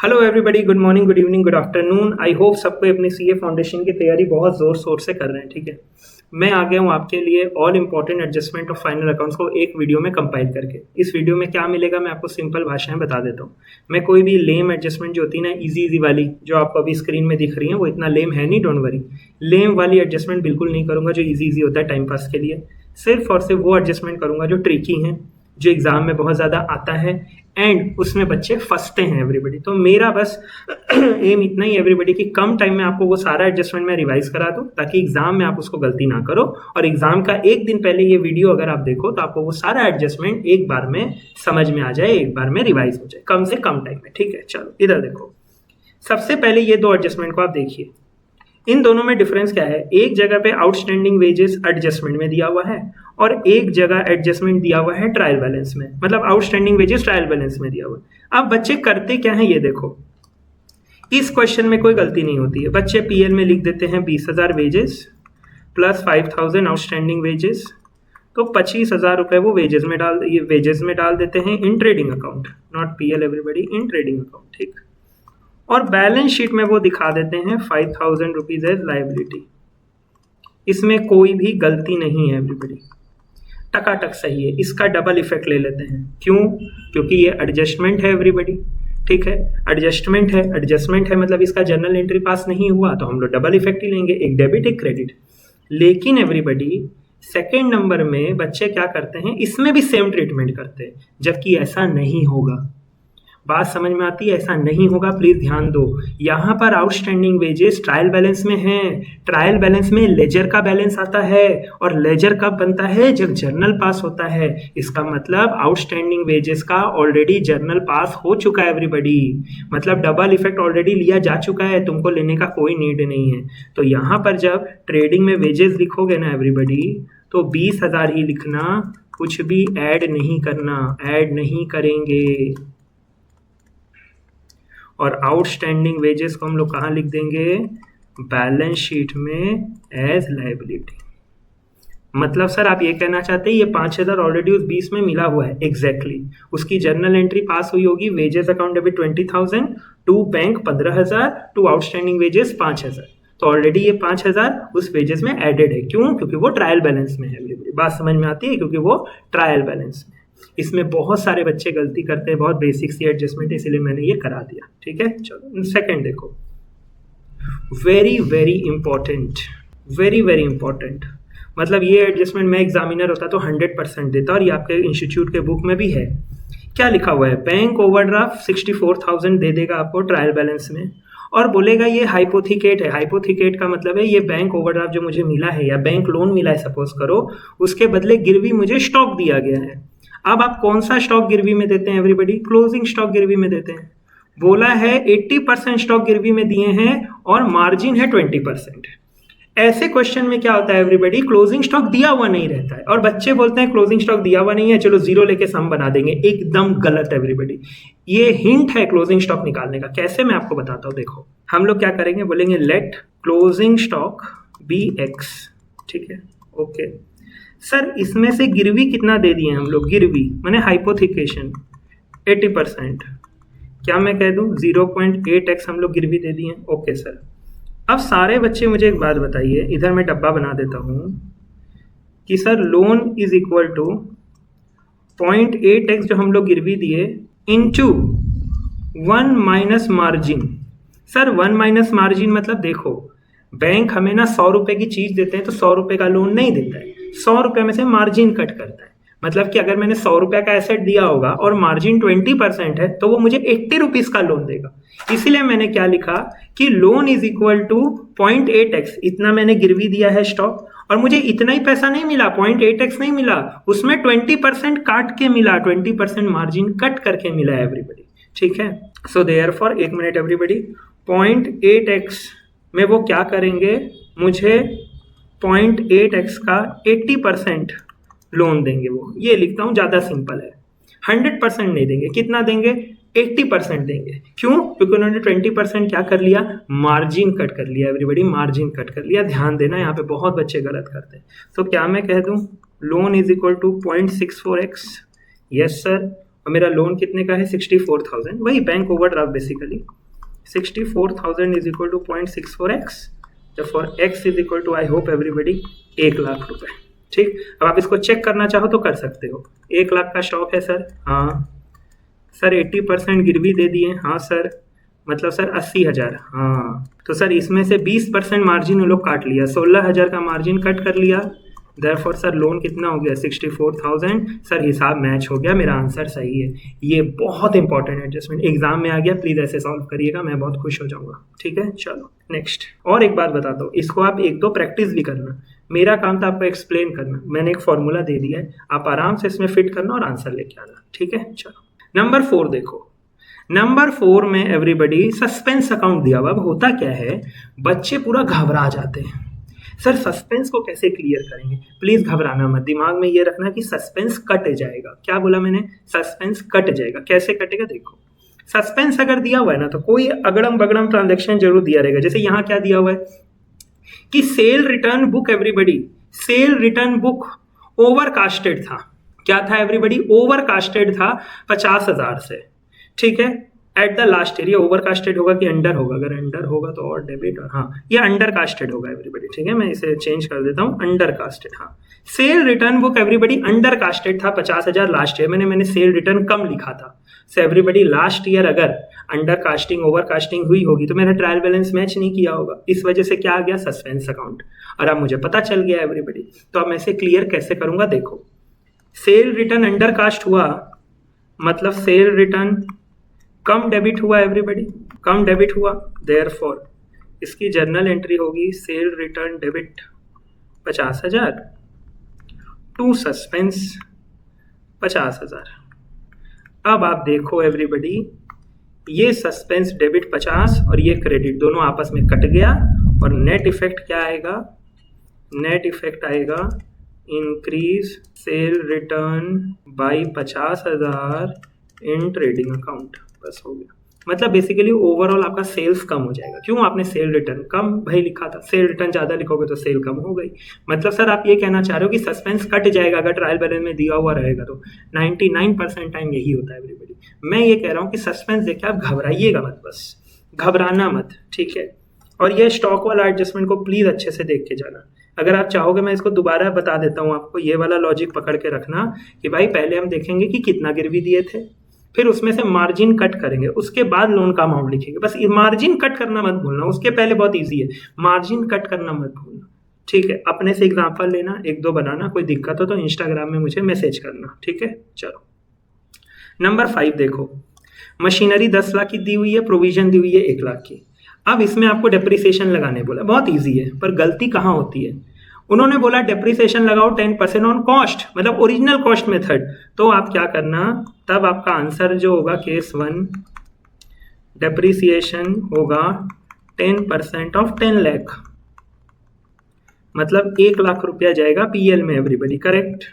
Hello everybody, good morning, good evening, good afternoon. I hope सबको अपनी CA foundation की तैयारी बहुत ज़ोर शोर से कर रहे हैं। ठीक है, मैं आ गया हूँ आपके लिए all important adjustment of final accounts को एक वीडियो में कंपाइल करके। इस वीडियो में क्या मिलेगा मैं आपको सिंपल भाषा में बता देता हूँ। मैं कोई भी लेम एडजस्टमेंट जो होती है ना, इजी वाली जो आपको अभी स्क्रीन में दिख रही है, वो इतना लेम है नहीं, डोंट वरी। लेम वाली एडजस्टमेंट बिल्कुल नहीं करूँगा जो इजी होता है टाइम पास के लिए। सिर्फ और सिर्फ वो एडजस्टमेंट करूँगा जो ट्रिकी है, जो एग्जाम में बहुत ज़्यादा आता है एंड उसमें बच्चे फंसते हैं एवरीबॉडी। तो मेरा बस एम इतना ही एवरीबॉडी कि कम टाइम में आपको वो सारा एडजस्टमेंट मैं रिवाइज करा दूं ताकि एग्जाम में आप उसको गलती ना करो, और एग्जाम का एक दिन पहले ये वीडियो अगर आप देखो तो आपको वो सारा एडजस्टमेंट एक बार में समझ में आ जाए, एक बार में रिवाइज हो जाए कम से कम टाइम में। ठीक है, चलो इधर देखो। सबसे पहले ये दो एडजस्टमेंट को आप देखिए, इन दोनों में डिफरेंस क्या है। एक जगह पे आउटस्टैंडिंग वेजेस एडजस्टमेंट में दिया हुआ है और एक जगह एडजस्टमेंट दिया हुआ है ट्रायल बैलेंस में, मतलब आउटस्टैंडिंग वेजेस ट्रायल बैलेंस में दिया हुआ है। अब बच्चे करते क्या है ये देखो, इस क्वेश्चन में कोई गलती नहीं होती है। बच्चे पीएल में लिख देते हैं 20,000 वेजेस प्लस 5,000 आउटस्टैंडिंग वेजेस, तो 25,000 रुपए वो वेजेस में डाल देते हैं in trading account, not PL everybody, in trading account. ठीक, और बैलेंस शीट में वो दिखा देते हैं 5,000 रुपीज एज लाइबिलिटी। इसमें कोई भी गलती नहीं है एवरीबॉडी, टकाटक सही है। इसका डबल इफेक्ट ले लेते हैं, क्यों? क्योंकि ये एडजस्टमेंट है एवरीबॉडी। ठीक है, एडजस्टमेंट है मतलब इसका जर्नल एंट्री पास नहीं हुआ तो हम लोग डबल इफेक्ट ही लेंगे, एक डेबिट एक क्रेडिट। लेकिन एवरीबॉडी सेकेंड नंबर में बच्चे क्या करते हैं, इसमें भी सेम ट्रीटमेंट करते हैं, जबकि ऐसा नहीं होगा। बात समझ में आती है? ऐसा नहीं होगा, प्लीज ध्यान दो। यहाँ पर आउटस्टैंडिंग वेजेस ट्रायल बैलेंस में है, ट्रायल बैलेंस में लेजर का बैलेंस आता है, और लेजर कब बनता है? जब जर्नल पास होता है। इसका मतलब आउटस्टैंडिंग वेजेस का ऑलरेडी जर्नल पास हो चुका है एवरीबॉडी, मतलब डबल इफेक्ट ऑलरेडी लिया जा चुका है, तुमको लेने का कोई नीड नहीं है। तो यहाँ पर जब ट्रेडिंग में वेजेस लिखोगे ना एवरीबॉडी, तो 20,000 ही लिखना, कुछ भी ऐड नहीं करना, ऐड नहीं करेंगे। और आउटस्टैंडिंग वेजेस को हम लोग कहाँ लिख देंगे? बैलेंस शीट में एज लायबिलिटी। मतलब सर आप ये कहना चाहते हैं ये 5,000 ऑलरेडी उस 20 में मिला हुआ है? एग्जैक्टली उसकी जर्नल एंट्री पास हुई होगी, wages account debit 20,000 to bank 15,000 to outstanding wages 5,000, तो ऑलरेडी ये 5,000 उस वेजेस में एडेड है। क्यों? क्योंकि वो ट्रायल बैलेंस में है। बात समझ में आती है? क्योंकि वो ट्रायल बैलेंस में। इसमें बहुत सारे बच्चे गलती करते हैं, बहुत बेसिक सी एडजस्टमेंट, इसीलिए मैंने ये करा दिया। ठीक है, चलो सेकंड देखो, very very important, very very important. मतलब ये एडजस्टमेंट मैं एग्जामिनर होता तो 100% देता, और ये आपके इंस्टीट्यूट के बुक में भी है। क्या लिखा हुआ है? बैंक ओवरड्राफ्ट 64,000 दे देगा आपको ट्रायल बैलेंस में, और बोलेगा ये हाइपोथिकेट है। हाइपोथिकेट का मतलब है ये बैंक ओवरड्राफ्ट जो मुझे मिला है या बैंक लोन मिला है सपोज करो, उसके बदले गिरवी मुझे स्टॉक दिया गया है। अब आप कौन सा स्टॉक गिरवी में देते हैं एवरीबॉडी? क्लोजिंग स्टॉक गिरवी में देते हैं। बोला है 80% स्टॉक गिरवी में दिए हैं और मार्जिन है 20%। ऐसे क्वेश्चन में क्या होता है एवरीबॉडी, क्लोजिंग स्टॉक दिया हुआ नहीं रहता है, और बच्चे बोलते हैं क्लोजिंग स्टॉक दिया हुआ नहीं है, चलो जीरो लेके सम बना देंगे। एकदम गलत एवरीबॉडी। ये हिंट है क्लोजिंग स्टॉक निकालने का। कैसे? मैं आपको बताता हूँ। देखो हम लोग क्या करेंगे, बोलेंगे let closing stock be x. ठीक है, ओके सर, इसमें से गिरवी कितना दे दिए हम लोग? गिरवी माने हाइपोथिकेशन 80%। क्या मैं कह दूं 0.8x हम लोग गिरवी दे दिए? Okay sir. अब सारे बच्चे मुझे एक बात बताइए, इधर मैं डब्बा बना देता हूं कि sir loan is equal to 0.8x जो हम लोग गिरवी दिए into 1 minus margin. Sir 1 minus margin मतलब देखो, बैंक हमें ना 100 रुपए की चीज देते हैं तो 100 रुपए का लोन नहीं देता है, 100 रुपए में से मार्जिन कट करता है। मतलब कि अगर मैंने 100 रुपए का एसेट दिया होगा और मार्जिन 20% है तो वो मुझे 80 रुपीज का लोन देगा। इसीलिए मैंने क्या लिखा कि loan is equal to 0.8x, इतना मैंने गिरवी दिया है स्टॉक, और मुझे इतना ही पैसा नहीं मिला, 0.8x नहीं मिला, उसमें 20% काट के मिला, 20% मार्जिन कट करके मिला एवरीबॉडी। ठीक है, सो देयरफॉर एक मिनट एवरीबॉडी, 0.8x में वो क्या करेंगे, मुझे 0.8x का 80% लोन देंगे। वो ये लिखता हूं, ज्यादा सिंपल है। 100% नहीं देंगे, कितना देंगे? 80% देंगे। क्यों? क्योंकि उन्होंने 20% क्या कर लिया? मार्जिन कट कर लिया एवरीबॉडी, मार्जिन कट कर लिया। ध्यान देना, यहाँ पे बहुत बच्चे गलत करते हैं। तो क्या मैं कह दूं loan is equal to 0.64x? Yes sir. और मेरा लोन कितने का है 64,000, वही bank overdraft basically 64,000 is equal to 0.64x, for x is equal to I hope everybody 1 lakh रुपए। ठीक, अब आप इसको चेक करना चाहो तो कर सकते हो। 1 लाख का शौक है सर, हाँ सर 80% गिरवी दे दिए, हाँ सर, मतलब सर 80,000, हाँ तो सर इसमें से 20% मार्जिन उन लोग काट लिया, 16,000 का मार्जिन कट कर लिया, देयरफॉर सर लोन कितना हो गया 64,000। सर हिसाब मैच हो गया, मेरा आंसर सही है। ये बहुत इंपॉर्टेंट एडजस्टमेंट एग्जाम में आ गया, प्लीज ऐसे सॉल्व करिएगा, मैं बहुत खुश हो जाऊंगा। ठीक है, चलो नेक्स्ट। और एक बात बताता हूँ, इसको आप 1-2 प्रैक्टिस भी करना, मेरा काम था आपको एक्सप्लेन करना, मैंने एक फॉर्मूला दे दिया है, आप आराम से इसमें फिट करना और आंसर लेके आना। ठीक है, चलो नंबर 4 देखो। नंबर 4 में एवरीबडी सस्पेंस अकाउंट दिया हुआ। अब होता क्या है, बच्चे पूरा घबरा जाते हैं, सर सस्पेंस को कैसे क्लियर करेंगे। प्लीज घबराना मत, दिमाग में ये रखना कि सस्पेंस कट जाएगा। क्या बोला मैंने, सस्पेंस कट जाएगा। कैसे कटेगा देखो, सस्पेंस अगर दिया हुआ है ना तो कोई अगड़म बगड़म ट्रांजेक्शन जरूर दिया रहेगा। जैसे यहाँ क्या दिया हुआ है कि cell return book, everybody cell return book overcasted था। क्या था एवरीबडी, ओवरकास्टेड था 50,000 से। ठीक है, एट द लास्ट ईयर, ये ओवरकास्टेड होगा कि अंडर होगा, अगर अंडर होगा तो और डेबिट, और हाँ ये अंडरकास्टेड होगा एवरीबडी। ठीक है, मैं इसे चेंज कर देता हूँ, अंडरकास्टेड। हाँ, cell return book everybody undercasted था 50,000 लास्ट ईयर, मैंने सेल रिटर्न कम लिखा था। सो एवरीबडी लास्ट ईयर अगर अंडरकास्टिंग ओवरकास्टिंग हुई होगी तो मेरा ट्रायल बैलेंस मैच नहीं किया होगा, इस वजह से क्या आ गया सस्पेंस अकाउंट। और अब मुझे पता चल गया एवरीबडी, तो अब मैं इसे क्लियर कैसे करूंगा देखो। सेल रिटर्न अंडरकास्ट हुआ मतलब सेल रिटर्न कम डेबिट हुआ एवरीबडी, कम डेबिट हुआ, देयरफॉर इसकी जर्नल एंट्री होगी sale return debit 50,000 to suspense 50,000। अब आप देखो एवरीबडी, ये सस्पेंस डेबिट 50 और ये क्रेडिट दोनों आपस में कट गया, और नेट इफेक्ट क्या आएगा, नेट इफेक्ट आएगा increase cell written by 50,000 in trading account. बस हो गया, मतलब बेसिकली ओवरऑल आपका सेल्स कम हो जाएगा। क्यों, आपने सेल रिटर्न कम भाई लिखा था, सेल रिटर्न ज्यादा लिखोगे तो सेल कम हो गई। मतलब सर आप ये कहना चाह रहे हो कि सस्पेंस कट जाएगा अगर ट्रायल बैलेंस में दिया हुआ रहेगा, तो 99% टाइम यही होता है एवरीबडी। मैं ये कह रहा हूँ कि सस्पेंस देख के आप घबराइएगा मत, बस घबराना मत। ठीक है, और ये स्टॉक वाला एडजस्टमेंट को प्लीज अच्छे से देख के जाना। अगर आप चाहोगे मैं इसको दोबारा बता देता हूँ आपको, ये वाला लॉजिक पकड़ के रखना कि भाई पहले हम देखेंगे कि कितना गिरवी दिए थे, फिर उसमें से मार्जिन कट करेंगे, उसके बाद लोन का अमाउंट लिखेंगे। बस मार्जिन कट करना मत भूलना, उसके पहले बहुत इजी है, मार्जिन कट करना मत भूलना। ठीक है, अपने से एग्जांपल लेना, 1-2 बनाना, कोई दिक्कत हो तो इंस्टाग्राम में मुझे मैसेज करना। ठीक है, चलो नंबर 5 देखो। मशीनरी 10 लाख की दी हुई है, प्रोविजन दी हुई है 1 लाख की। अब इसमें आपको डेप्रिसिएशन लगाने बोला, बहुत ईजी है, पर गलती कहाँ होती है, उन्होंने बोला डेप्रिसिएशन लगाओ 10% ऑन कॉस्ट, मतलब ओरिजिनल कॉस्ट मेथड। तो आप क्या करना, तब आपका आंसर जो होगा केस 1 डेप्रिसिएशन होगा 10% ऑफ 10 लाख, मतलब 1 लाख रुपया जाएगा पीएल में एवरीबडी, करेक्ट,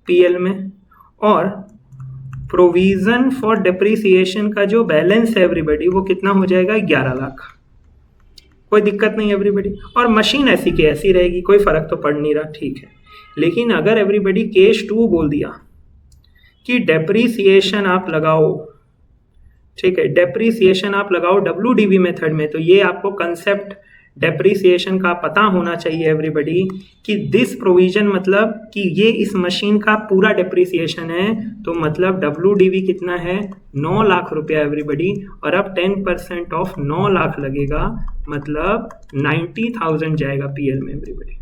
पीएल में। और प्रोविजन फॉर डेप्रिसिएशन का जो बैलेंस है एवरीबडी वो कितना हो जाएगा 11 लाख। कोई दिक्कत नहीं एवरीबडी, और मशीन ऐसी की ऐसी रहेगी, कोई फर्क तो पड़ नहीं रहा। ठीक है, लेकिन अगर एवरीबडी केस 2 बोल दिया कि डेप्रिसिएशन आप लगाओ, ठीक है, डेप्रिसिएशन आप लगाओ WDV मेथड में, तो ये आपको कंसेप्ट डेप्रिसिएशन का पता होना चाहिए एवरीबडी कि दिस प्रोविजन मतलब कि ये इस मशीन का पूरा डेप्रिसिएशन है, तो मतलब WDV कितना है 9 लाख रुपया एवरीबडी, और अब 10% ऑफ 9 लाख लगेगा, मतलब 90,000 जाएगा पीएल में एवरीबडी,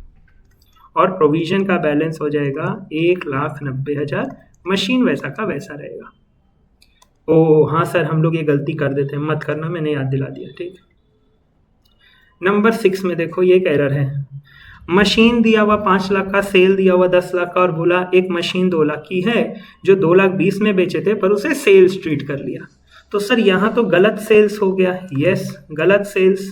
और प्रोविजन का बैलेंस हो जाएगा 1,90,000, मशीन वैसा का वैसा रहेगा। ओ हाँ सर, हम लोग ये गलती कर देते हैं, मत करना, मैंने याद दिला दिया। ठीक, नंबर 6 में देखो, ये एक एरर है। मशीन दिया हुआ 5 लाख का, सेल दिया हुआ 10 लाख का, और बोला एक मशीन 2 लाख की है जो 2,20,000 में बेचे थे, पर उसे सेल्स ट्रीट कर लिया। तो सर यहाँ तो गलत सेल्स हो गया, यस गलत सेल्स,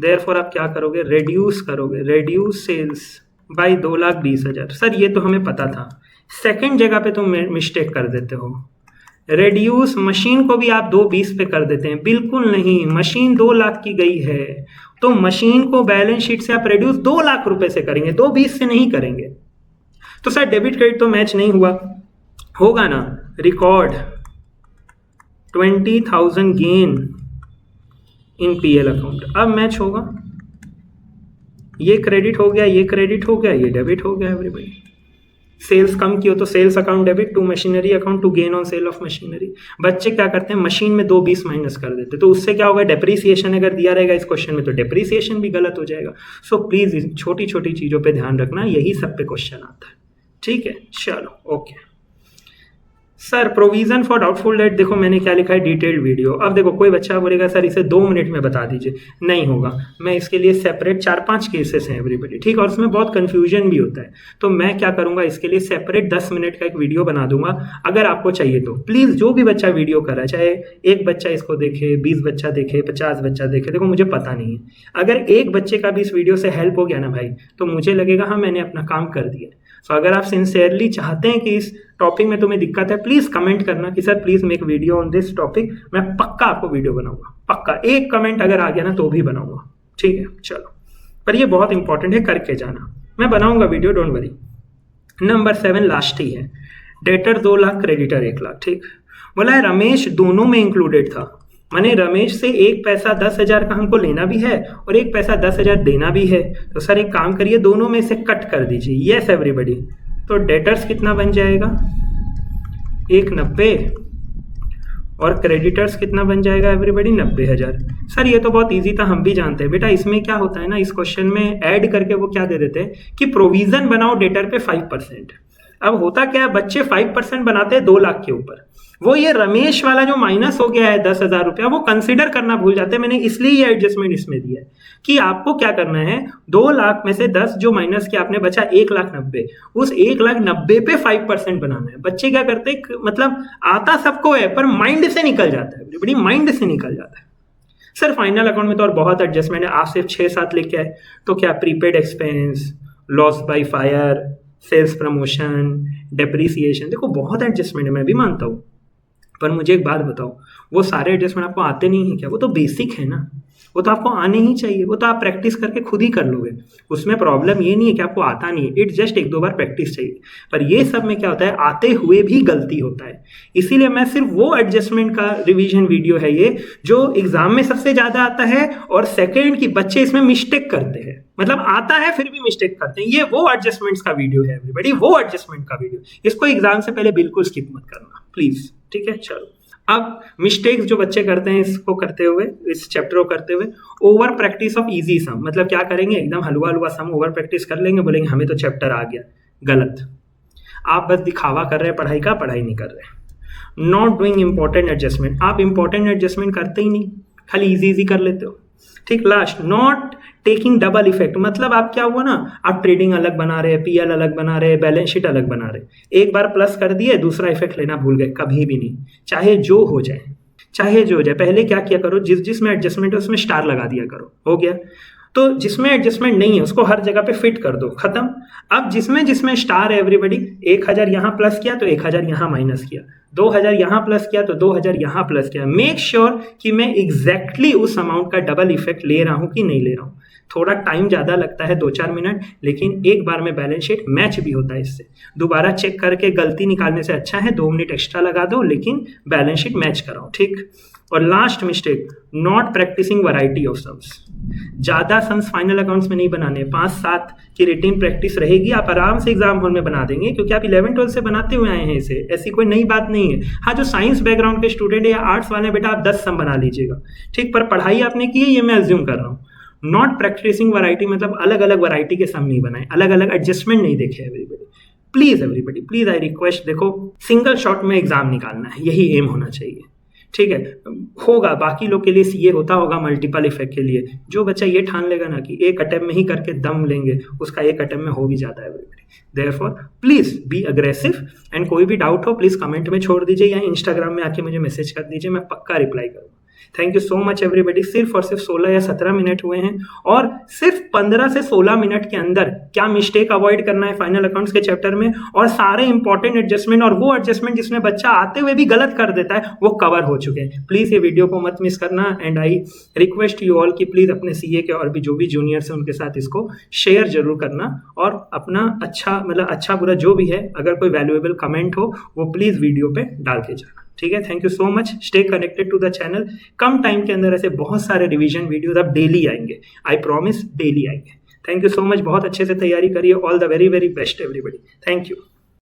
देयरफॉर आप क्या करोगे, रेड्यूस करोगे, रेड्यूस सेल्स बाई 2,20,000। सर ये तो हमें पता था, सेकंड जगह पे तुम मिस्टेक कर देते हो, रेड्यूस मशीन को भी आप 2,20 पे कर देते हैं। बिल्कुल नहीं, मशीन 2 लाख की गई है तो मशीन को बैलेंस शीट से आप रेड्यूस 2 लाख रुपए से करेंगे, 2,20 से नहीं करेंगे। तो सर डेबिट क्रेडिट तो मैच नहीं हुआ, होगा ना, record 20,000 gain in PL account. अब मैच होगा, ये क्रेडिट हो गया, ये क्रेडिट हो गया, ये डेबिट हो गया एवरीबॉडी। सेल्स कम की हो तो sales account debit to machinery account to gain on sale of machinery. बच्चे क्या करते हैं, मशीन में 2 20 माइनस कर देते, तो उससे क्या होगा, डेप्रीसिएशन अगर दिया रहेगा इस क्वेश्चन में तो डेप्रीसिएशन भी गलत हो जाएगा। सो प्लीज छोटी छोटी चीजों पे ध्यान रखना, यही सब पे क्वेश्चन आता है। ठीक है, चलो okay. Sir provision for doubtful debt, देखो मैंने क्या लिखा है, डिटेल्ड वीडियो। अब देखो कोई बच्चा बोलेगा सर इसे 2 मिनट में बता दीजिए, नहीं होगा। मैं इसके लिए सेपरेट 4-5 केसेस हैं एवरीबडी, ठीक है, और उसमें बहुत कंफ्यूजन भी होता है। तो मैं क्या करूंगा, इसके लिए सेपरेट 10 मिनट का एक वीडियो बना दूंगा। अगर आपको चाहिए तो प्लीज जो भी बच्चा वीडियो कर रहा है, चाहे एक बच्चा इसको देखे, 20 बच्चा देखे, 50 बच्चा देखे, देखो मुझे पता नहीं है, अगर एक बच्चे का भी इस वीडियो से हेल्प हो गया ना भाई, तो मुझे लगेगा हाँ मैंने अपना काम कर दिया। सो अगर आप सिंसियरली चाहते हैं कि इस टॉपिक में तुम्हें दिक्कत है, प्लीज कमेंट करना कि sir please make video on this topic. मैं पक्का आपको वीडियो बनाऊंगा, पक्का। एक कमेंट अगर आ गया ना तो भी बनाऊंगा, ठीक है। चलो, पर ये बहुत इंपॉर्टेंट है, करके जाना। मैं बनाऊंगा video, don't worry. Number 7 last ही है, डेटर 2 लाख, क्रेडिटर 1 लाख। ठीक, बोला है रमेश दोनों में इंक्लूडेड था, माने रमेश से एक पैसा 10,000 का हमको लेना भी है और एक पैसा 10,000 देना भी है। तो सर एक काम करिए, दोनों में से कट कर दीजिए। Yes everybody. तो डेटर्स कितना बन जाएगा, 190, और क्रेडिटर्स कितना बन जाएगा एवरीबडी, 90,000। सर ये तो बहुत इजी था, हम भी जानते हैं। बेटा इसमें क्या होता है ना, इस क्वेश्चन में ऐड करके वो क्या दे देते हैं कि प्रोविजन बनाओ डेटर पे 5%। अब होता क्या है, बच्चे 5% बनाते हैं 2 लाख के ऊपर, वो ये रमेश वाला जो माइनस हो गया है 10,000 रुपया, वो कंसिडर करना भूल जाते हैं। मैंने इसलिए ये एडजस्टमेंट इसमें दिया है कि आपको क्या करना है, 2 लाख में से 10 जो माइनस किया आपने, बचा 1,90,000, उस 1,90,000 पे 5% बनाना है। बच्चे क्या करते हैं, मतलब आता सबको है पर माइंड से निकल जाता है, बड़ी माइंड से निकल जाता है। सर फाइनल अकाउंट में तो और बहुत एडजस्टमेंट है, आप सिर्फ 6-7 लेके आए तो क्या, prepaid expense, loss by fire, sales promotion, depreciation, देखो बहुत एडजस्टमेंट है, मैं भी मानता हूँ। पर मुझे एक बात बताओ, वो सारे एडजस्टमेंट आपको आते नहीं है क्या? वो तो बेसिक है ना, वो तो आपको आने ही चाहिए, वो तो आप प्रैक्टिस करके खुद ही कर लोगे। उसमें प्रॉब्लम ये नहीं है कि आपको आता नहीं है, इट जस्ट 1-2 बार प्रैक्टिस चाहिए। पर ये सब में क्या होता है, आते हुए भी गलती होता है। इसीलिए मैं सिर्फ वो एडजस्टमेंट का रिवीजन वीडियो है ये, जो एग्जाम में सबसे ज्यादा आता है, और सेकेंड की बच्चे इसमें मिस्टेक करते हैं, मतलब आता है फिर भी मिस्टेक करते हैं। ये वो एडजस्टमेंट्स का वीडियो है एवरीबॉडी, वो एडजस्टमेंट का वीडियो। इसको एग्जाम से पहले बिल्कुल स्किप मत करना प्लीज, ठीक है। चलो, अब मिस्टेक्स जो बच्चे करते हैं इसको करते हुए, इस चैप्टर को करते हुए, ओवर प्रैक्टिस ऑफ इजी सम, मतलब क्या करेंगे, एकदम हलवा हलवा सम ओवर प्रैक्टिस कर लेंगे, बोलेंगे हमें तो चैप्टर आ गया। गलत, आप बस दिखावा कर रहे हैं पढ़ाई का, पढ़ाई नहीं कर रहे। नॉट डूइंग इंपॉर्टेंट एडजस्टमेंट, आप इंपॉर्टेंट एडजस्टमेंट करते ही नहीं, खाली इजी इजी कर लेते हो। ठीक, last, not taking double effect, मतलब आप क्या हुआ ना, आप ट्रेडिंग अलग बना रहे हैं, पीएल अलग बना रहे हैं, बैलेंस शीट अलग बना रहे हैं, एक बार प्लस कर दिए, दूसरा इफेक्ट लेना भूल गए, कभी भी नहीं। चाहे जो हो जाए, चाहे जो हो जाए, पहले क्या किया करो, जिसमें एडजस्टमेंट है उसमें स्टार लगा दिया करो, हो गया। तो जिसमें एडजस्टमेंट नहीं है उसको हर जगह पे फिट कर दो, खत्म। अब जिसमें स्टार है एवरीबॉडी, 1,000 यहाँ प्लस किया तो 1,000 यहाँ माइनस किया, 2,000 यहाँ प्लस किया तो 2,000 यहाँ प्लस किया। मेक श्योर कि मैं एग्जैक्टली उस अमाउंट का डबल इफेक्ट ले रहा हूँ कि नहीं ले रहा हूँ। थोड़ा टाइम ज़्यादा लगता है, 2-4 मिनट, लेकिन एक बार में बैलेंस शीट मैच भी होता है इससे। दोबारा चेक करके गलती निकालने से अच्छा है 2 मिनट एक्स्ट्रा लगा दो, लेकिन बैलेंस शीट मैच कराओ, ठीक। और last mistake, not practicing variety of sums. ज़्यादा सम्स फाइनल अकाउंट्स में नहीं बनाने, 5-7 की रेटिंग प्रैक्टिस रहेगी, आप आराम से एग्जाम हॉल में बना देंगे, क्योंकि आप 11-12 से बनाते हुए आए हैं इसे, ऐसी कोई नई बात नहीं है। हाँ, जो साइंस बैकग्राउंड के स्टूडेंट है या आर्ट्स वाले, बेटा आप 10 सम बना लीजिएगा, ठीक, पर पढ़ाई आपने की है ये मैं अज्यूम कर रहा हूँ। नॉट प्रैक्टिसिंग वैरायटी मतलब अलग अलग वैरायटी के सम नहीं बनाए, अलग अलग एडजस्टमेंट नहीं देखे everybody. Please everybody, please I request, देखो सिंगल शॉट में एग्जाम निकालना है, यही एम होना चाहिए, ठीक है। होगा बाकी लोग के लिए सीए होता होगा मल्टीपल इफेक्ट के लिए, जो बच्चा ये ठान लेगा ना कि एक अटेम्प्ट में ही करके दम लेंगे, उसका एक अटेम्प्ट में हो भी जाता है everybody. Therefore please be aggressive, and कोई भी डाउट हो प्लीज कमेंट में छोड़ दीजिए या इंस्टाग्राम में आके मुझे मैसेज कर दीजिए, मैं पक्का रिप्लाई करूँगा। Thank you so much everybody. सिर्फ और सिर्फ 16 या 17 मिनट हुए हैं और सिर्फ 15 से 16 मिनट के अंदर क्या मिस्टेक अवॉइड करना है फाइनल अकाउंट्स के चैप्टर में और सारे इंपॉर्टेंट एडजस्टमेंट और वो एडजस्टमेंट जिसमें बच्चा आते हुए भी गलत कर देता है वो कवर हो चुके हैं। प्लीज ये वीडियो को मत मिस करना and I request you all कि प्लीज अपने सीए के और भी जो भी जूनियर्स हैं उनके साथ इसको शेयर जरूर करना और अपना अच्छा बुरा जो भी है अगर कोई वैल्यूएबल कमेंट हो वो प्लीज वीडियो पे डाल के जाना। ठीक है, thank you so much. Stay connected to the channel. कम टाइम के अंदर ऐसे बहुत सारे रिवीजन वीडियोस अब डेली आएंगे, आई प्रॉमिस डेली आएंगे। थैंक यू सो मच, बहुत अच्छे से तैयारी करिए। All the very very best everybody. Thank you.